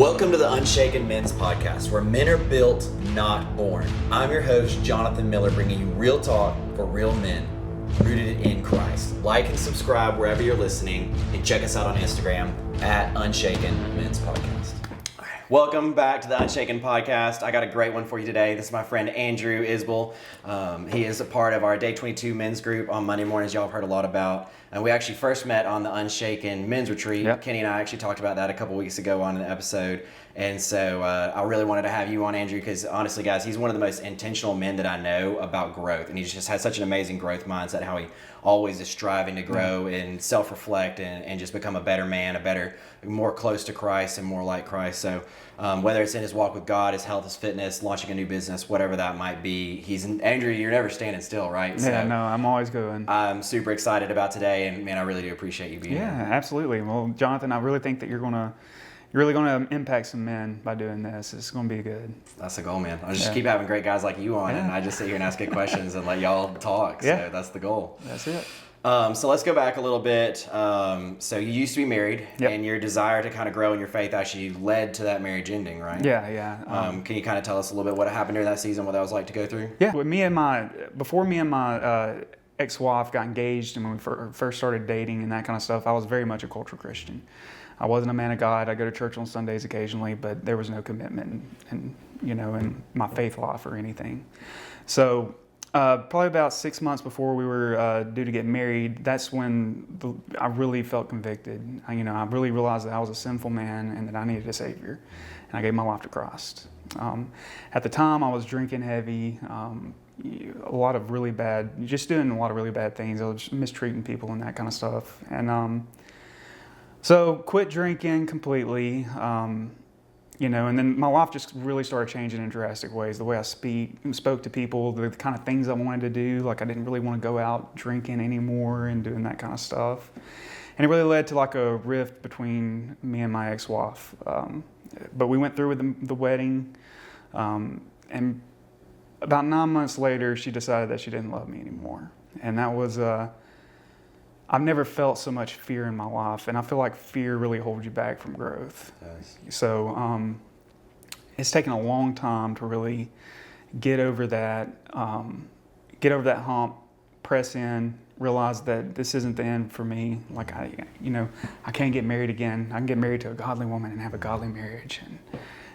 Welcome to the Unshaken Men's Podcast, where men are built, not born. I'm your host, Jonathan Miller, bringing you real talk for real men, rooted in Christ. Like and subscribe wherever you're listening, and check us out on Instagram at Unshaken Men's Podcast. Welcome back to the Unshaken Podcast. I got a great one for you today. This is my friend Andrew Isbell. He is a part of our Day 22 men's group on Monday mornings, y'all have heard a lot about. And we actually first met on the Unshaken men's retreat. Yep. Kenny and I actually talked about that a couple weeks ago on an episode. And so I really wanted to have you on, Andrew, because honestly, guys, he's one of the most intentional men that I know about growth. And he just has such an amazing growth mindset, how he always is striving to grow and self-reflect and just become a better man, more close to Christ and more like Christ. So whether it's in his walk with God, his health, his fitness, launching a new business, whatever that might be, Andrew, you're never standing still, right? Yeah, no, I'm always going. I'm super excited about today, and man, I really do appreciate you being here. Yeah, absolutely. Well, Jonathan, I really think that you're really going to impact some men by doing this. It's going to be good. That's the goal, man. I just keep having great guys like you on, and I just sit here and ask good questions and let y'all talk. So that's the goal. That's it. So let's go back a little bit. So you used to be married, and your desire to kind of grow in your faith actually led to that marriage ending, right? Yeah. Can you kind of tell us a little bit what happened during that season, what that was like to go through? Yeah. Before me and my ex-wife got engaged and when we first started dating and that kind of stuff, I was very much a cultural Christian. I wasn't a man of God. I go to church on Sundays occasionally, but there was no commitment in my faith life or anything. So probably about 6 months before we were due to get married, that's when I really felt convicted. I really realized that I was a sinful man and that I needed a Savior, and I gave my life to Christ. At the time, I was drinking heavy, doing a lot of really bad things. I was mistreating people and that kind of stuff, and so quit drinking completely. And then my life just really started changing in drastic ways. The way I spoke to people, the kind of things I wanted to do. Like I didn't really want to go out drinking anymore and doing that kind of stuff. And it really led to like a rift between me and my ex-wife. But we went through with the wedding. And about 9 months later, she decided that she didn't love me anymore. And that was, I've never felt so much fear in my life, and I feel like fear really holds you back from growth. Yes. So it's taken a long time to really get over that hump, press in, realize that this isn't the end for me. Like I can't get married again. I can get married to a godly woman and have a godly marriage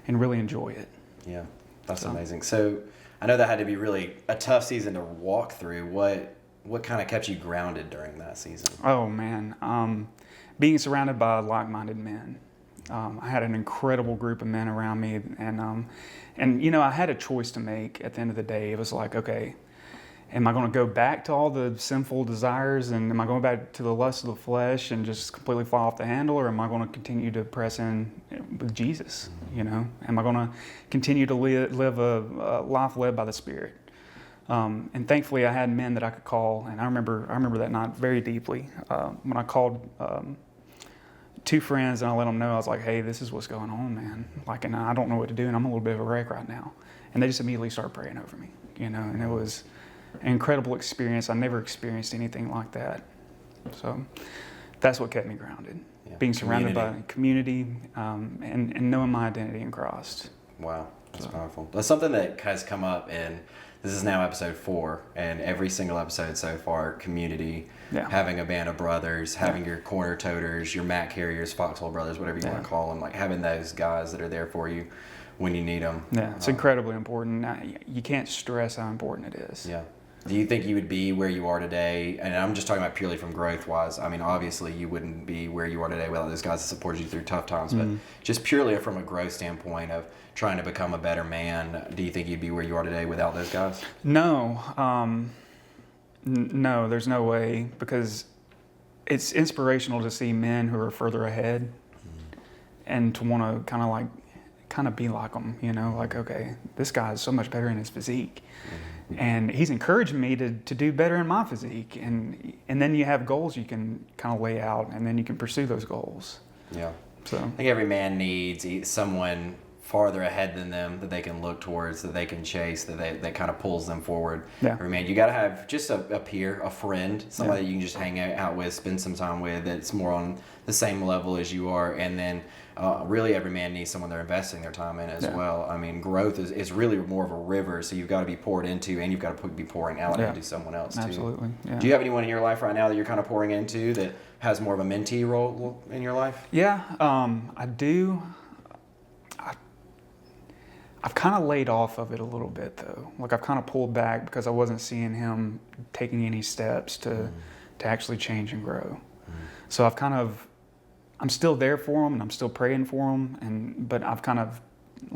and really enjoy it. Yeah, that's amazing. So I know that had to be really a tough season to walk through. What kind of kept you grounded during that season? Oh, man. Being surrounded by like-minded men. I had an incredible group of men around me, and I had a choice to make at the end of the day. It was like, okay, am I going to go back to all the sinful desires, and am I going back to the lust of the flesh and just completely fall off the handle, or am I going to continue to press in with Jesus? Am I going to continue to live a life led by the Spirit? And thankfully, I had men that I could call, and I remember that night very deeply. When I called two friends and I let them know, I was like, "Hey, this is what's going on, man. Like, and I don't know what to do, and I'm a little bit of a wreck right now." And they just immediately started praying over me, and it was an incredible experience. I never experienced anything like that. So that's what kept me grounded. Yeah. Being surrounded by community and knowing my identity in Christ. Wow, that's powerful. That's something that has come up in. This is now episode 4, and every single episode so far, community, having a band of brothers, having your corner toters, your Mac carriers, Foxhole brothers, whatever you want to call them, like having those guys that are there for you when you need them. Yeah, it's incredibly important. You can't stress how important it is. Yeah. Do you think you would be where you are today? And I'm just talking about purely from growth-wise. I mean, obviously, you wouldn't be where you are today without those guys that support you through tough times. But just purely from a growth standpoint of trying to become a better man, do you think you'd be where you are today without those guys? No. No, there's no way. Because it's inspirational to see men who are further ahead and to want to kind of be like them. Like, okay, this guy is so much better in his physique. And he's encouraging me to do better in my physique. And then you have goals you can kind of lay out, and then you can pursue those goals. Yeah. So I think every man needs someone farther ahead than them that they can look towards, that they can chase, that kind of pulls them forward. Yeah. Or, man, you got to have just a peer, a friend, somebody that you can just hang out with, spend some time with, that's more on the same level as you are. And then really every man needs someone they're investing their time in as well. I mean, growth is really more of a river, so you've got to be poured into, and you've got to be pouring out into someone else too. Absolutely. Yeah. Do you have anyone in your life right now that you're kind of pouring into that has more of a mentee role in your life? Yeah, I do. I've kind of laid off of it a little bit though. Like I've kind of pulled back because I wasn't seeing him taking any steps to actually change and grow. So I'm still there for him and I'm still praying for him, but I've kind of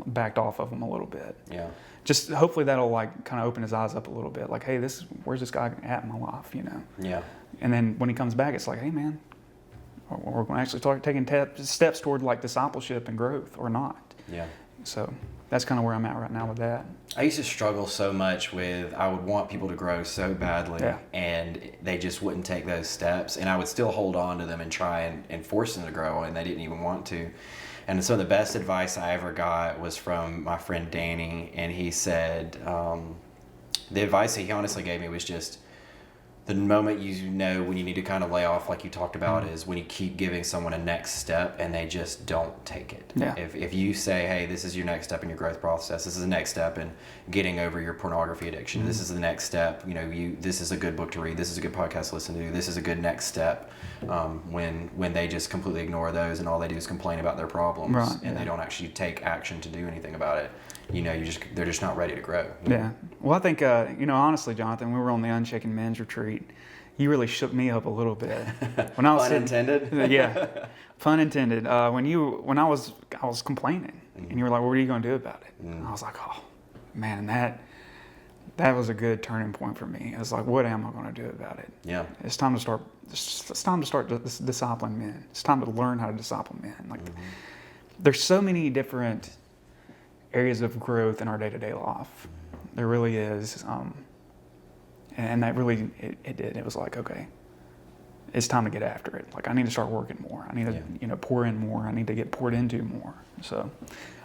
backed off of him a little bit. Yeah. Just hopefully that'll like kind of open his eyes up a little bit. Like, hey, where's this guy at in my life, you know? Yeah. And then when he comes back, it's like, hey man, we're going to actually start taking steps toward like discipleship and growth or not. Yeah. So that's kind of where I'm at right now with that. I used to struggle so much with, I would want people to grow so badly, and they just wouldn't take those steps, and I would still hold on to them and try and force them to grow, and they didn't even want to. And so the best advice I ever got was from my friend Danny, and he said, the advice that he honestly gave me was just, the moment you know when you need to kind of lay off, like you talked about, is when you keep giving someone a next step and they just don't take it. Yeah. If you say, hey, this is your next step in your growth process, this is the next step in getting over your pornography addiction, this is the next step, this is a good book to read, this is a good podcast to listen to, this is a good next step, when they just completely ignore those and all they do is complain about their problems, they don't actually take action to do anything about it, they're just not ready to grow. Yeah. Well, I think, honestly, Jonathan, we were on the Unshaken men's retreat. You really shook me up a little bit. When I was Pun intended? Yeah. Pun intended. When I was complaining, and you were like, well, what are you going to do about it? And I was like, oh, man, that was a good turning point for me. I was like, what am I going to do about it? Yeah. It's time to start discipling men. It's time to learn how to disciple men. Like, there's so many different areas of growth in our day-to-day life. There really is. And that really, it did. It was like, okay, it's time to get after it. Like, I need to start working more. I need to, pour in more. I need to get poured into more. So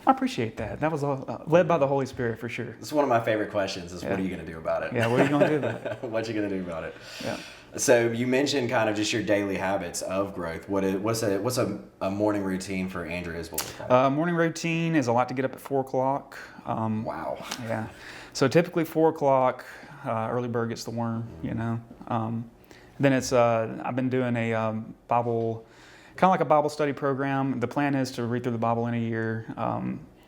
I appreciate that. That was all, led by the Holy Spirit for sure. It's one of my favorite questions is, what are you going to do about it? Yeah, what are you going to do about it? What you going to do about it? Yeah. So you mentioned kind of just your daily habits of growth. What's a morning routine for Andrew Isbell? Morning routine is I like to get up at 4 o'clock. Wow. Yeah. So typically 4 o'clock, early bird gets the worm, Then it's, I've been doing a Bible, kind of like a Bible study program. The plan is to read through the Bible in a year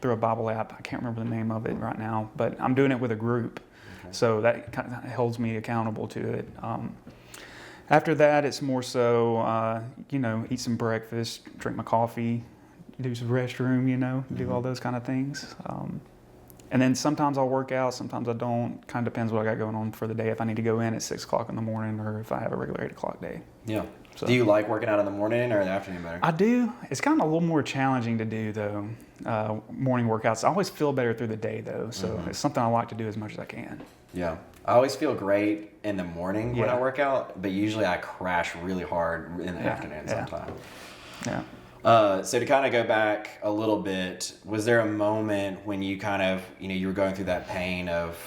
through a Bible app. I can't remember the name of it right now, but I'm doing it with a group. Okay. So that kind of holds me accountable to it. After that, it's more so, eat some breakfast, drink my coffee, do some restroom, do all those kind of things. And then sometimes I'll work out, sometimes I don't. Kind of depends what I got going on for the day. If I need to go in at 6 o'clock in the morning or if I have a regular 8 o'clock day. Yeah. So, do you like working out in the morning or the afternoon better? I do. It's kind of a little more challenging to do, though, morning workouts. I always feel better through the day, though. So it's something I like to do as much as I can. Yeah. I always feel great in the morning when I work out, but usually I crash really hard in the afternoon sometimes. Yeah. So to kind of go back a little bit, was there a moment when you kind of, you were going through that pain of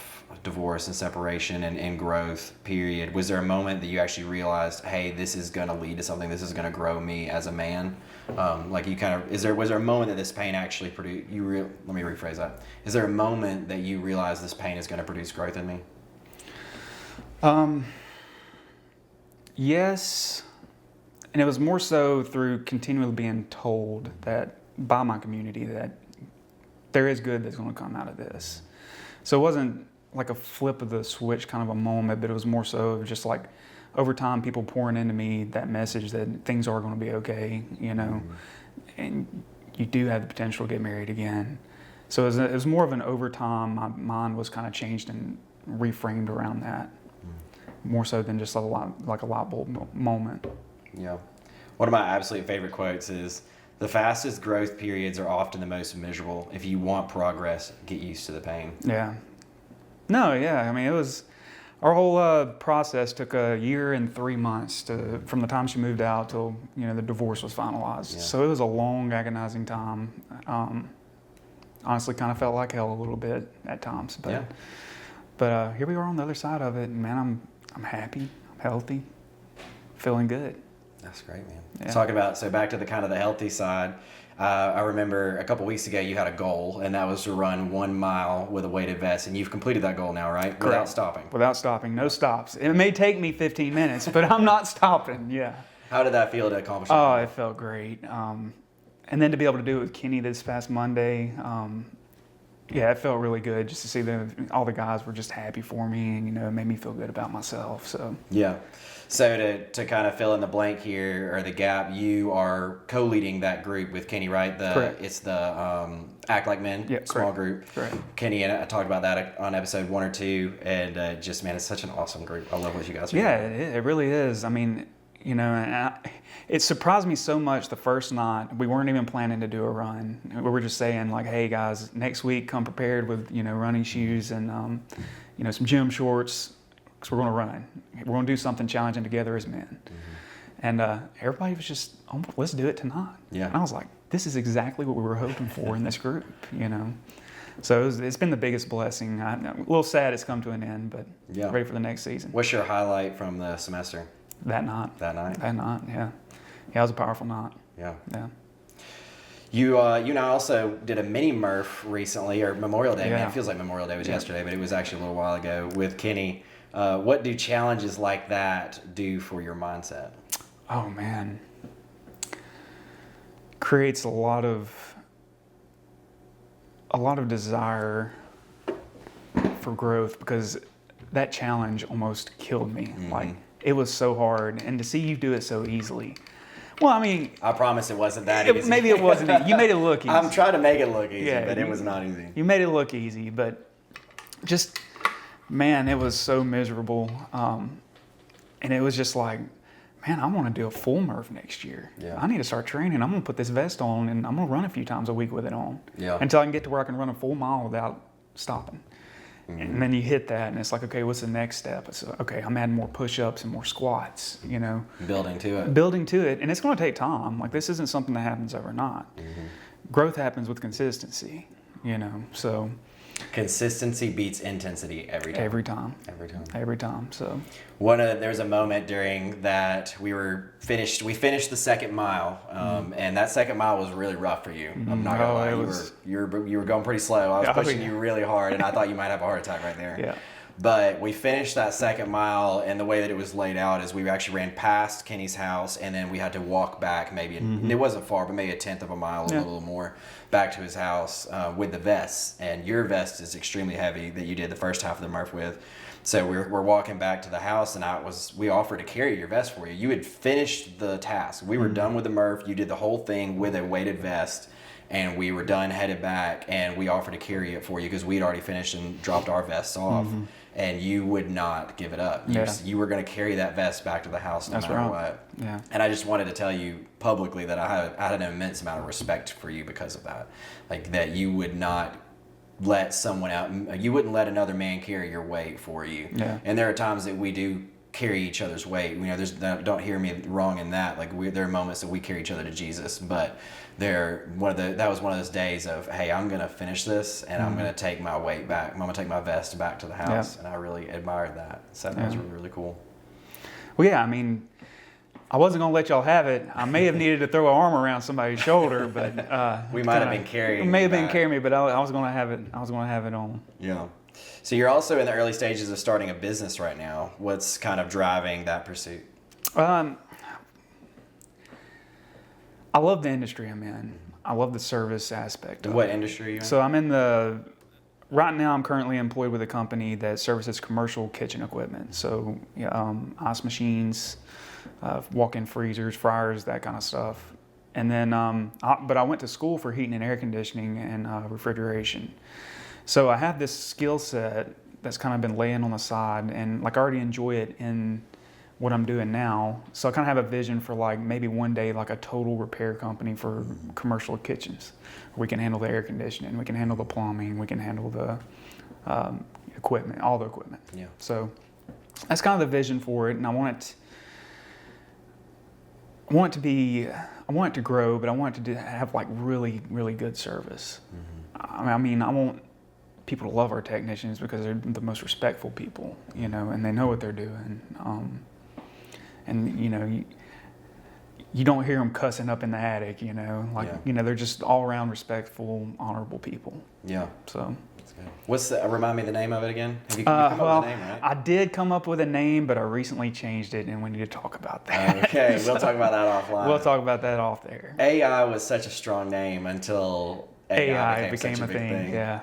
divorce and separation and growth period? Was there a moment that you actually realized, hey, this is going to lead to something, this is going to grow me as a man? Was there a moment that this pain actually produced, let me rephrase that. Is there a moment that you realized this pain is going to produce growth in me? Yes. And it was more so through continually being told that by my community that there is good that's going to come out of this. So it wasn't like a flip of the switch kind of a moment, but it was more so just like over time people pouring into me that message that things are going to be okay, and you do have the potential to get married again. So it was more of an over time, my mind was kind of changed and reframed around that, more so than just a light bulb moment. Yeah. One of my absolute favorite quotes is, the fastest growth periods are often the most miserable. If you want progress, get used to the pain. Yeah. No, yeah. I mean, it was, our whole process took a year and 3 months from the time she moved out till, the divorce was finalized. Yeah. So it was a long, agonizing time. honestly kind of felt like hell a little bit at times. But here we are on the other side of it, and man, I'm happy, I'm healthy, feeling good. That's great, man. Yeah. Talking about, so back to the kind of the healthy side, I remember a couple weeks ago you had a goal, and that was to run 1 mile with a weighted vest, and you've completed that goal now, right? Correct. Without stopping. Without stopping, no stops. It may take me 15 minutes, but I'm not stopping. Yeah. How did that feel to accomplish that? Oh, it felt great. And then to be able to do it with Kenny this past Monday, yeah, it felt really good just to see all the guys were just happy for me, and it made me feel good about myself. So yeah. So to kind of fill in the blank here, or the gap, you are co-leading that group with Kenny, right? Correct. It's the Act Like Men small group. Correct. Kenny and I talked about that on episode 1 or 2, and just, man, it's such an awesome group. I love what you guys are Yeah, doing. it really is. I mean, it surprised me so much the first night. We weren't even planning to do a run. We were just saying like, hey guys, next week come prepared with running shoes and some gym shorts, because we're going to run. We're going to do something challenging together as men. And everybody was just, oh, let's do it tonight. Yeah. And I was like, this is exactly what we were hoping for in this group. So it's been the biggest blessing. I'm a little sad it's come to an end, but ready for the next season. What's your highlight from the semester? That night, yeah. Yeah, it was a powerful night. Yeah. Yeah. You and I also did a mini Murph recently, or Memorial Day. Yeah. Man, it feels like Memorial Day was yesterday, but it was actually a little while ago with Kenny. What do challenges like that do for your mindset? Oh man, creates a lot of desire for growth, because that challenge almost killed me. Like, it was so hard, and to see you do it so easily. Well, I mean, I promise it wasn't that easy. Maybe it wasn't. You made it look easy. I'm trying to make it look easy, but it was not easy. You made it look easy, but just, man, it was so miserable. And it was just like, man, I want to do a full Murph next year. Yeah. I need to start training. I'm going to put this vest on, and I'm going to run a few times a week with it on. Yeah. Until I can get to where I can run a full mile without stopping. And then you hit that, and it's like, okay, what's the next step? It's okay, I'm adding more push-ups and more squats, Building to it. And it's going to take time. Like, this isn't something that happens overnight. Growth happens with consistency, so. Consistency beats intensity every time. Every time. So. There was a moment during that we finished the second mile, and that second mile was really rough for you. I'm not gonna lie, you were going pretty slow. I was pushing you really hard, and I thought you might have a heart attack right there. Yeah. But we finished that second mile, and the way that it was laid out is we actually ran past Kenny's house, and then we had to walk back maybe, and it wasn't far, but maybe a tenth of a mile, a little more, back to his house with the vests. And your vest is extremely heavy that you did the first half of the Murph with. So we're walking back to the house, and we offered to carry your vest for you. You had finished the task. We were done with the Murph. You did the whole thing with a weighted vest, and we were done, headed back, and we offered to carry it for you because we'd already finished and dropped our vests off. And you would not give it up. You were going to carry that vest back to the house no matter what. Yeah. And I just wanted to tell you publicly that I had an immense amount of respect for you because of that. Like, that you would not let someone out. You wouldn't let another man carry your weight for you. Yeah. And there are times that we do carry each other's weight. Don't hear me wrong in that. Like, there are moments that we carry each other to Jesus, but that was one of those days of, hey, I'm gonna finish this, and I'm gonna take my weight back. I'm gonna take my vest back to the house, and I really admired that. So that was really, really cool. Well, yeah, I mean, I wasn't gonna let y'all have it. I may have needed to throw an arm around somebody's shoulder, but we might have been carrying. It may have been carrying me, but I was gonna have it. I was gonna have it on. Yeah. So you're also in the early stages of starting a business right now. What's kind of driving that pursuit? I love the industry I'm in. I love the service aspect. What industry are you in? So right now I'm currently employed with a company that services commercial kitchen equipment. So ice machines, walk-in freezers, fryers, that kind of stuff. And then, but I went to school for heating and air conditioning and refrigeration. So I have this skill set that's kind of been laying on the side, and like I already enjoy it in what I'm doing now. So I kind of have a vision for like maybe one day like a total repair company for commercial kitchens. We can handle the air conditioning, we can handle the plumbing, we can handle the equipment, all the equipment. Yeah. So that's kind of the vision for it, and I want it to grow, but I want it to have like really, really good service. I mean, I want people to love our technicians because they're the most respectful people, you know, and they know what they're doing. And you know, you don't hear them cussing up in the attic, you know, like, you know, they're just all around respectful, honorable people. Yeah. So. What's remind me the name of it again? Have you come up with a name, right? I did come up with a name, but I recently changed it, and we need to talk about that. Okay, we'll talk about that offline. We'll talk about that off there. AI was such a strong name until AI became such a big thing. Yeah.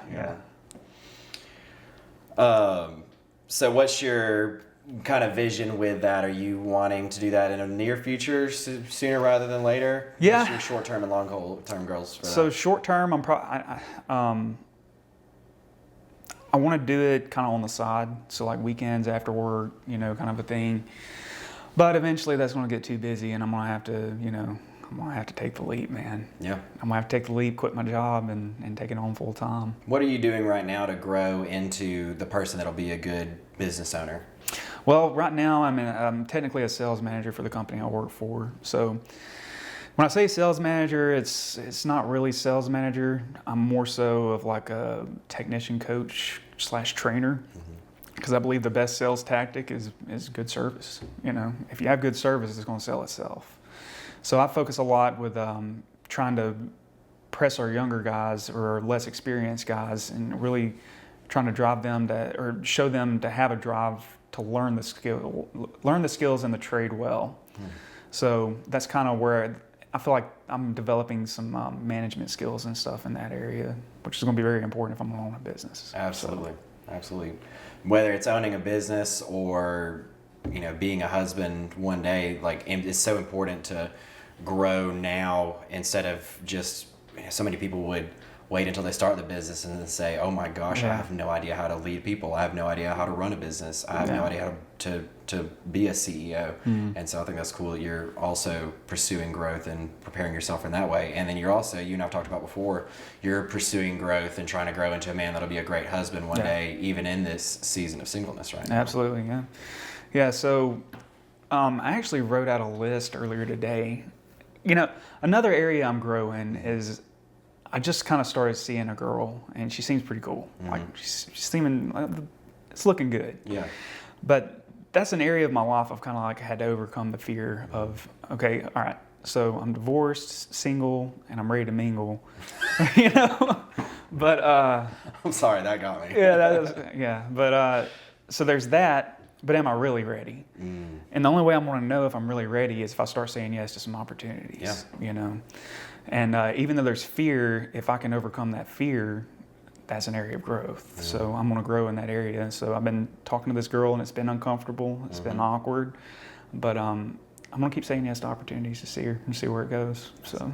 So what's your kind of vision with that? Are you wanting to do that in a near future, sooner rather than later? Yeah. What's your short-term and long-term goals for that? So short-term, I want to do it kind of on the side, so like weekends after work, you know, kind of a thing. But eventually that's going to get too busy, and I'm going to have to, you know, I'm going to have to take the leap, man. Yeah. I'm going to have to take the leap, quit my job, and take it on full time. What are you doing right now to grow into the person that'll be a good business owner? Well, right now I'm technically a sales manager for the company I work for. So when I say sales manager, it's not really sales manager. I'm more so of like a technician coach / trainer, because I believe the best sales tactic is good service. You know, if you have good service, it's going to sell itself. So I focus a lot with trying to press our younger guys or less experienced guys, and really trying to drive them or show them to have a drive to learn the skills in the trade well. So that's kind of where I feel like I'm developing some management skills and stuff in that area, which is going to be very important if I'm going to own a business. Absolutely. Whether it's owning a business or, you know, being a husband one day, like, it's so important to grow now instead of just, you know, so many people would wait until they start the business and then say, oh my gosh, I have no idea how to lead people. I have no idea how to run a business. I have no idea how to be a CEO. And so I think that's cool that you're also pursuing growth and preparing yourself in that way. And then you're also, you and I've talked about before, you're pursuing growth and trying to grow into a man that'll be a great husband one day, even in this season of singleness right now. Absolutely, yeah. Yeah, so I actually wrote out a list earlier today. You know, another area I'm growing is I just kind of started seeing a girl, and she seems pretty cool. Like, she's seeming, it's looking good. Yeah. But that's an area of my life I've kind of like had to overcome the fear of, okay, all right, so I'm divorced, single, and I'm ready to mingle, you know? But, I'm sorry, that got me. But, so there's that, but am I really ready? And the only way I'm going to know if I'm really ready is if I start saying yes to some opportunities, you know? And even though there's fear, if I can overcome that fear, that's an area of growth. So I'm going to grow in that area. So I've been talking to this girl, and it's been uncomfortable. It's been awkward. But I'm going to keep saying yes to opportunities to see her and see where it goes. So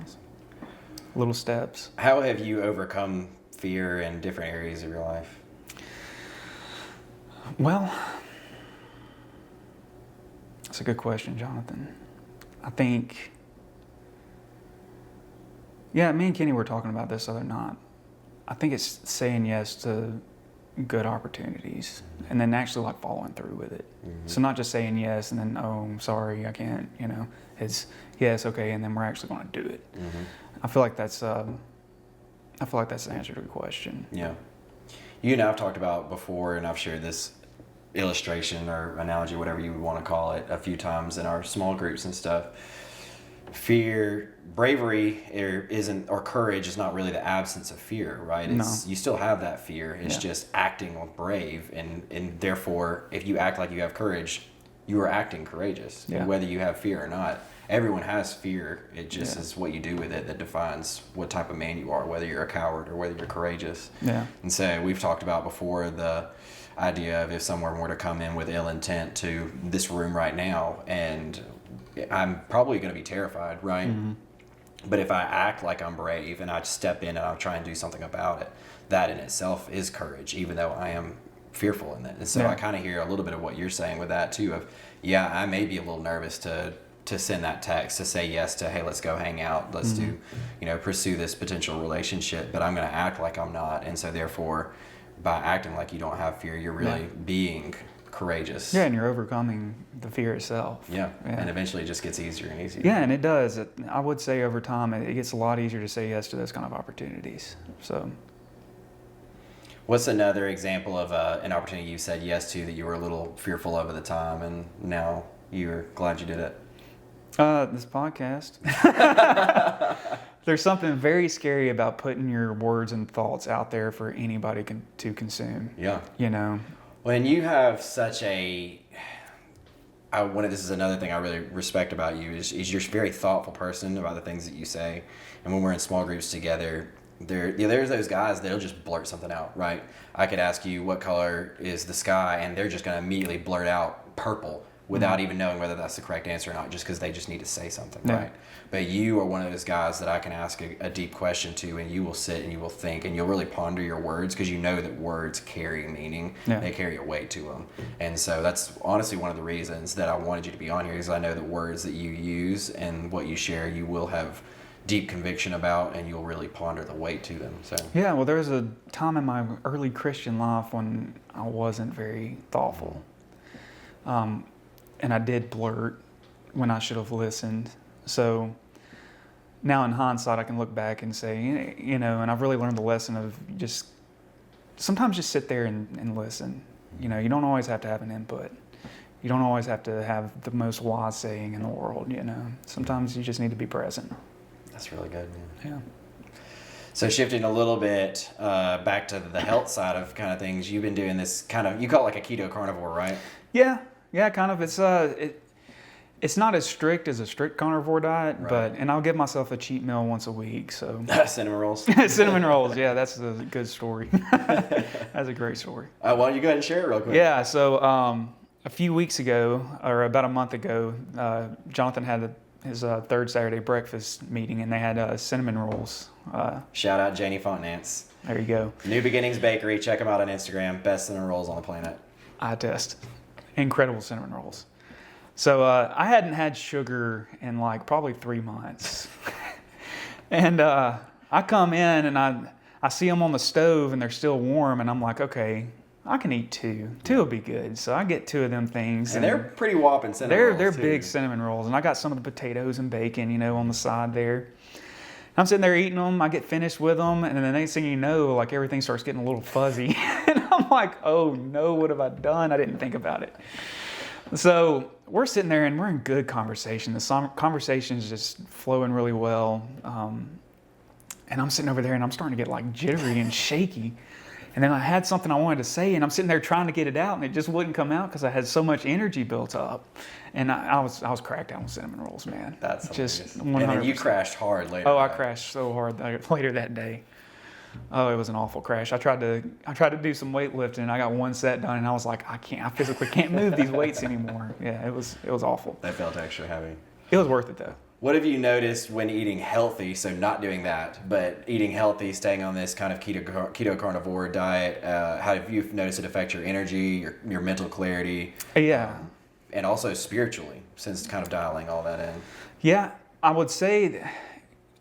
little steps. How have you overcome fear in different areas of your life? Well, that's a good question, Jonathan. I think... Yeah, me and Kenny were talking about this the other night. I think it's saying yes to good opportunities and then actually like following through with it. So not just saying yes and then, oh, I'm sorry, I can't, you know. It's yes, okay, and then we're actually going to do it. I feel like that's the answer to the question. Yeah. You and I have talked about before, and I've shared this illustration or analogy, whatever you would want to call it, a few times in our small groups and stuff. Fear, bravery or courage is not really the absence of fear, right? It's, you still have that fear. It's just acting brave, and therefore, if you act like you have courage, you are acting courageous, whether you have fear or not. Everyone has fear. It just is what you do with it that defines what type of man you are, whether you're a coward or whether you're courageous. Yeah. And so we've talked about before the idea of if someone were to come in with ill intent to this room right now, and I'm probably going to be terrified, right? But if I act like I'm brave and I step in and I'll try and do something about it, that in itself is courage, even though I am fearful in it. And so I kind of hear a little bit of what you're saying with that too, of, I may be a little nervous to send that text, to say yes to, hey, let's go hang out, let's do, pursue this potential relationship, but I'm going to act like I'm not. And so therefore, by acting like you don't have fear, you're really being courageous. Yeah, and you're overcoming the fear itself. Yeah, and eventually it just gets easier and easier. Yeah, and it does. I would say over time it gets a lot easier to say yes to those kind of opportunities. So, What's another example of an opportunity you said yes to that you were a little fearful of at the time, and now you're glad you did it? This podcast. There's something very scary about putting your words and thoughts out there for anybody to consume. Yeah. You know? When you have such a... this is another thing I really respect about you is you're a very thoughtful person about the things that you say. And when we're in small groups together, there's those guys that'll just blurt something out, right? I could ask you what color is the sky, and they're just going to immediately blurt out purple without even knowing whether that's the correct answer or not, just because they just need to say something, right? But you are one of those guys that I can ask a deep question to, and you will sit and you will think and you'll really ponder your words, because you know that words carry meaning. Yeah. They carry a weight to them. And so that's honestly one of the reasons that I wanted you to be on here, because I know that words that you use and what you share, you will have deep conviction about, and you'll really ponder the weight to them. So yeah, well, there was a time in my early Christian life when I wasn't very thoughtful. And I did blurt when I should have listened. So now in hindsight, I can look back and say, you know, and I've really learned the lesson of sometimes just sit there and listen. You know, you don't always have to have an input. You don't always have to have the most wise saying in the world, you know. Sometimes you just need to be present. That's really good. Yeah. So shifting a little bit back to the health side of kind of things, you've been doing this kind of, you call it like a keto carnivore, right? Yeah, kind of. It's not as strict as a strict carnivore diet, right. and I'll give myself a cheat meal once a week. So cinnamon rolls. Cinnamon rolls. Yeah, that's a good story. That's a great story. Why don't you go ahead and share it real quick? Yeah. So a few weeks ago, or about a month ago, Jonathan had his third Saturday breakfast meeting, and they had cinnamon rolls. Shout out Janie Fontenance. There you go. New Beginnings Bakery. Check them out on Instagram. Best cinnamon rolls on the planet. I attest. Incredible cinnamon rolls. So I hadn't had sugar in like probably 3 months. And I come in and I see them on the stove and they're still warm, and I'm like, okay, I can eat two. Two will be good. So I get 2 of them things. And they're pretty whopping cinnamon rolls. They're big cinnamon rolls. And I got some of the potatoes and bacon, you know, on the side there. I'm sitting there eating them. I get finished with them. And then the next thing you know, like everything starts getting a little fuzzy. And I'm like, oh no, what have I done? I didn't think about it. So we're sitting there and we're in good conversation. The conversation is just flowing really well. And I'm sitting over there and I'm starting to get like jittery and shaky. And then I had something I wanted to say, and I'm sitting there trying to get it out, and it just wouldn't come out because I had so much energy built up. And I was cracked out with cinnamon rolls, man. That's just 100%. And then you crashed hard later. Oh, I crashed so hard later that day. Oh, it was an awful crash. I tried to do some weightlifting, and I got 1 set done, and I was like, I physically can't move these weights anymore. Yeah, it was awful. That felt extra heavy. It was worth it though. What have you noticed when eating healthy, so not doing that, but eating healthy, staying on this kind of keto carnivore diet? How have you noticed it affect your energy, your mental clarity? Yeah. And also spiritually, since kind of dialing all that in? Yeah, I would say,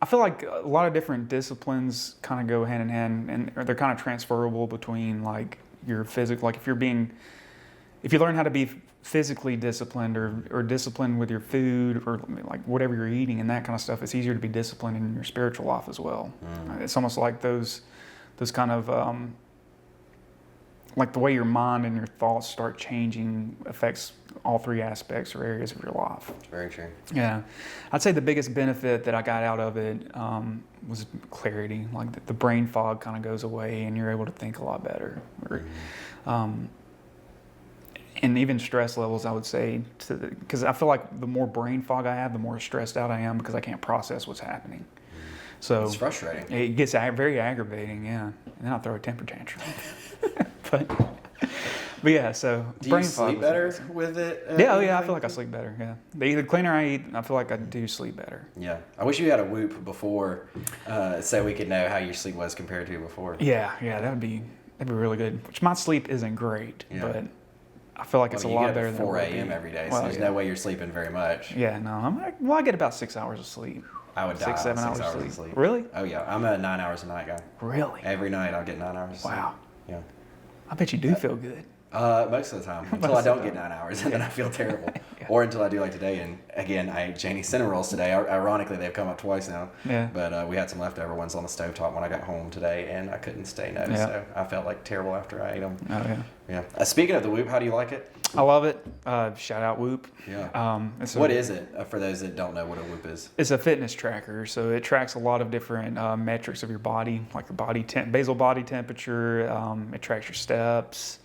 I feel like a lot of different disciplines kind of go hand in hand, and they're kind of transferable between like your physical, like if you learn how to be physically disciplined or disciplined with your food or like whatever you're eating and that kind of stuff, it's easier to be disciplined in your spiritual life as well. It's almost like those kind of like the way your mind and your thoughts start changing affects all 3 aspects or areas of your life. Very true. Yeah. I'd say the biggest benefit that I got out of it was clarity. Like the brain fog kind of goes away and you're able to think a lot better. And even stress levels, I would say, because I feel like the more brain fog I have, the more stressed out I am because I can't process what's happening. So it's frustrating. It gets very aggravating, yeah. And then I'll throw a temper tantrum. but yeah, so do you sleep better with it? Yeah, I feel like I sleep better, yeah. The cleaner I eat, I feel like I do sleep better. Yeah. I wish you had a Whoop before so we could know how your sleep was compared to before. Yeah, that'd be really good. Which my sleep isn't great, but I feel like it's a lot better than 4 a.m. every day, so there's no way you're sleeping very much. Yeah, no. I get about 6 hours of sleep. I would die 6-7 hours of sleep. Really? Oh, yeah. I'm a 9 hours a night guy. Really? Every night I'll get 9 hours of sleep. Wow. Yeah. I bet you do feel good. Most of the time. Until I don't get 9 hours, and then I feel terrible. Or until I do like today. And again, I ate Janie's cinnamon rolls today. Ironically, they've come up twice now. Yeah. But we had some leftover ones on the stovetop when I got home today, and I couldn't stay no. Yeah. So I felt like terrible after I ate them. Oh, yeah. Yeah. Speaking of the Whoop, how do you like it? I love it. Shout out Whoop. Yeah. What is it, for those that don't know what a Whoop is? It's a fitness tracker. So it tracks a lot of different metrics of your body, like your basal body temperature. It tracks your steps.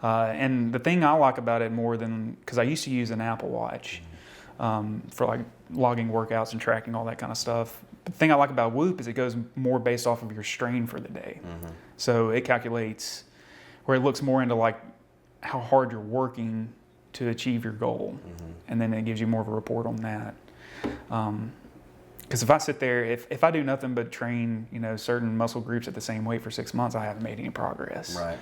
And the thing I like about it more than, because I used to use an Apple Watch for like logging workouts and tracking all that kind of stuff. The thing I like about Whoop is it goes more based off of your strain for the day. Mm-hmm. So it calculates where it looks more into like how hard you're working to achieve your goal. Mm-hmm. And then it gives you more of a report on that. Because if I sit there, if I do nothing but train, certain muscle groups at the same weight for 6 months, I haven't made any progress. Right.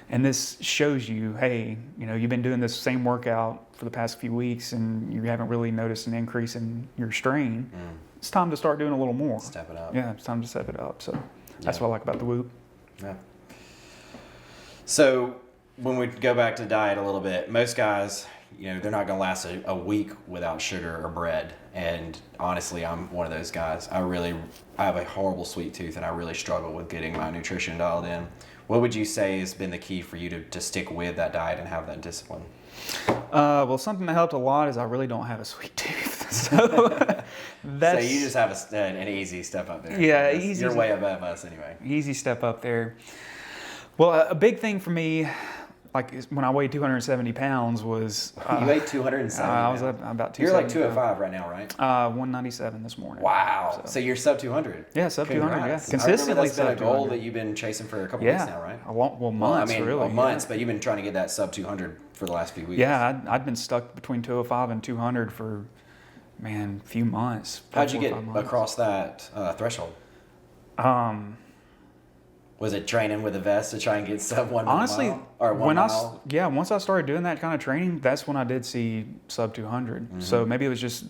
And this shows you, hey, you've been doing this same workout for the past few weeks and you haven't really noticed an increase in your strain. It's time to start doing a little more. Step it up. Yeah, it's time to step it up. So that's what I like about the Whoop. Yeah. So when we go back to diet a little bit, most guys, they're not going to last a week without sugar or bread. And honestly, I'm one of those guys. I have a horrible sweet tooth, and I really struggle with getting my nutrition dialed in. What would you say has been the key for you to stick with that diet and have that discipline? Well, something that helped a lot is I really don't have a sweet tooth. So so you just have an easy step up there. Yeah, easy. You're way above us anyway. Easy step up there. Well, a big thing for me, like when I weighed 270 pounds was... you weighed 270 I was about 270. You're like 205 right now, right? 197 this morning. Wow. So you're sub 200. Yeah, sub 200, yeah. Consistently that's been a goal that you've been chasing for a couple weeks now, right? Months, really. Months, but you've been trying to get that sub 200 for the last few weeks. Yeah, I'd been stuck between 205 and 200 for, a few months. How'd you get across that threshold? Was it training with a vest to try and get sub 1 Honestly, mile? Or 1 mile? Once I started doing that kind of training, that's when I did see sub 200. Mm-hmm. So maybe it was just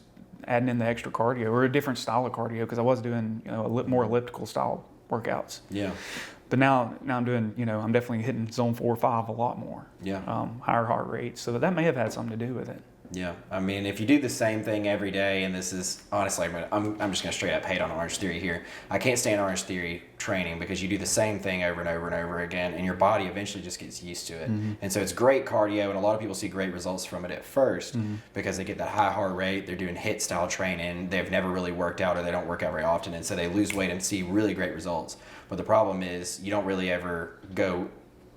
adding in the extra cardio or a different style of cardio because I was doing more elliptical style workouts. Yeah. But now I'm doing, I'm definitely hitting zone 4 or 5 a lot more. Yeah. Higher heart rate. So that may have had something to do with it. Yeah, I mean, if you do the same thing every day, and this is honestly, I'm just going to straight up hate on Orange Theory here. I can't stand Orange Theory training because you do the same thing over and over and over again, and your body eventually just gets used to it. Mm-hmm. And so it's great cardio, and a lot of people see great results from it at first because they get that high heart rate. They're doing HIIT style training. They've never really worked out, or they don't work out very often, and so they lose weight and see really great results. But the problem is you don't really ever go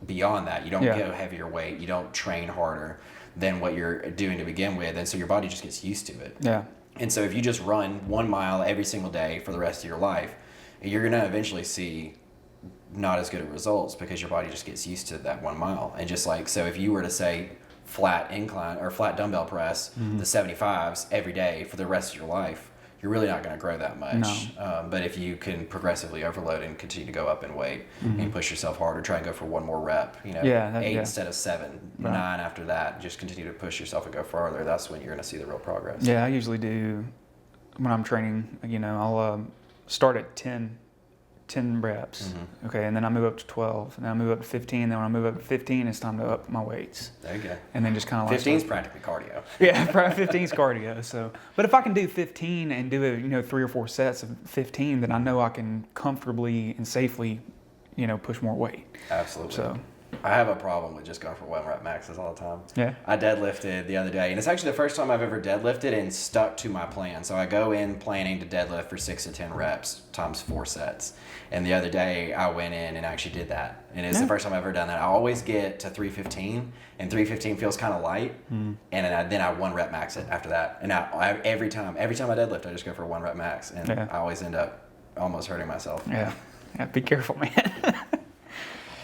beyond that. You don't go heavier weight. You don't train harder than what you're doing to begin with, and so your body just gets used to it. Yeah. And so if you just run 1 mile every single day for the rest of your life, you're going to eventually see not as good of results because your body just gets used to that 1 mile. And just like, so if you were to say flat incline or flat dumbbell press, the 75s every day for the rest of your life, you're really not going to grow that much. No. But if you can progressively overload and continue to go up in weight and push yourself harder, try and go for 1 more rep, 8 instead of 7, 9 after that, just continue to push yourself and go farther. That's when you're going to see the real progress. Yeah, I usually do, when I'm training, I'll start at 10 reps, okay, and then I move up to 12, and then I move up to 15, and then when I move up to 15, it's time to up my weights. There you go. And then just kind of like... 15's practically cardio. Yeah, 15's cardio, so... But if I can do 15 and do it, 3 or 4 sets of 15, then I know I can comfortably and safely, push more weight. Absolutely. So... I have a problem with just going for 1 rep maxes all the time. Yeah. I deadlifted the other day, and it's actually the first time I've ever deadlifted and stuck to my plan. So I go in planning to deadlift for 6 to 10 reps times 4 sets. And the other day I went in and actually did that. And it's the first time I've ever done that. I always get to 315, and 315 feels kind of light. And then I 1 rep max it after that. And every time I deadlift, I just go for a 1 rep max. And I always end up almost hurting myself. Yeah, be careful, man.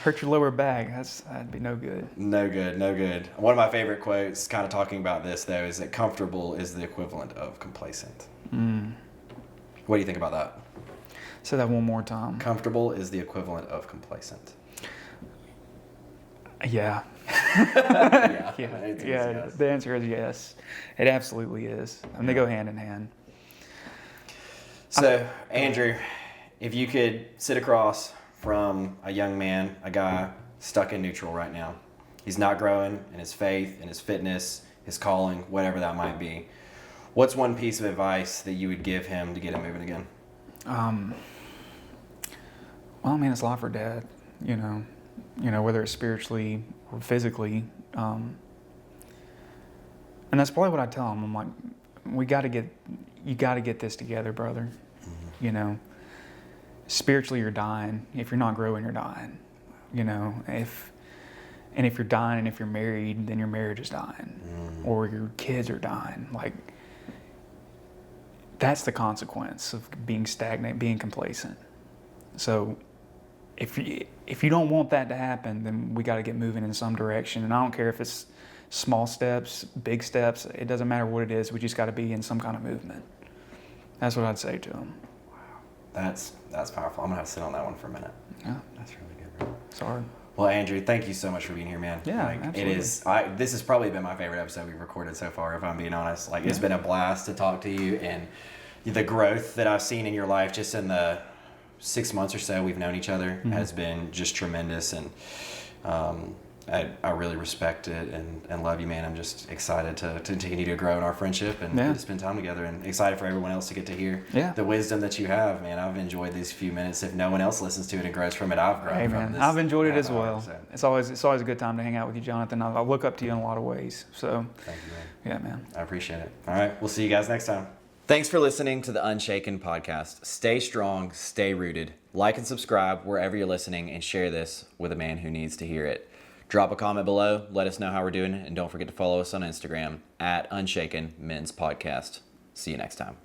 Hurt your lower back. That'd be no good. No good. One of my favorite quotes, kind of talking about this though, is that comfortable is the equivalent of complacent. What do you think about that? Say that one more time. Comfortable is the equivalent of complacent. Yeah. Yeah. Yes. The answer is yes. It absolutely is. And they go hand in hand. So, Andrew, if you could sit across from a young man, a guy stuck in neutral right now. He's not growing in his faith, in his fitness, his calling, whatever that might be. What's one piece of advice that you would give him to get him moving again? Well, I mean, it's life or death, whether it's spiritually or physically. And that's probably what I tell him. I'm like, you got to get this together, brother. Mm-hmm. Spiritually you're dying. If you're not growing, you're dying. If you're dying and if you're married, then your marriage is dying. Mm. Or your kids are dying. Like, that's the consequence of being stagnant, being complacent. So if you don't want that to happen, then we got to get moving in some direction. And I don't care if it's small steps, big steps, it doesn't matter what it is, we just got to be in some kind of movement. That's what I'd say to him. Wow. That's powerful. I'm going to have to sit on that one for a minute. Yeah. That's really good, bro. It's hard. Well, Andrew, thank you so much for being here, man. Yeah, absolutely. It is. This has probably been my favorite episode we've recorded so far, if I'm being honest. It's been a blast to talk to you, and the growth that I've seen in your life just in the 6 months or so we've known each other has been just tremendous, and I really respect it and love you, man. I'm just excited to continue to grow in our friendship and to spend time together, and excited for everyone else to get to hear the wisdom that you have, man. I've enjoyed these few minutes. If no one else listens to it and grows from it, I've grown from this. I've enjoyed it as well. So. It's always a good time to hang out with you, Jonathan. I look up to you in a lot of ways. So thank you, man. Yeah, man. I appreciate it. All right, we'll see you guys next time. Thanks for listening to the Unshaken podcast. Stay strong, stay rooted. Like and subscribe wherever you're listening, and share this with a man who needs to hear it. Drop a comment below. Let us know how we're doing. And don't forget to follow us on Instagram @Unshaken Men's Podcast. See you next time.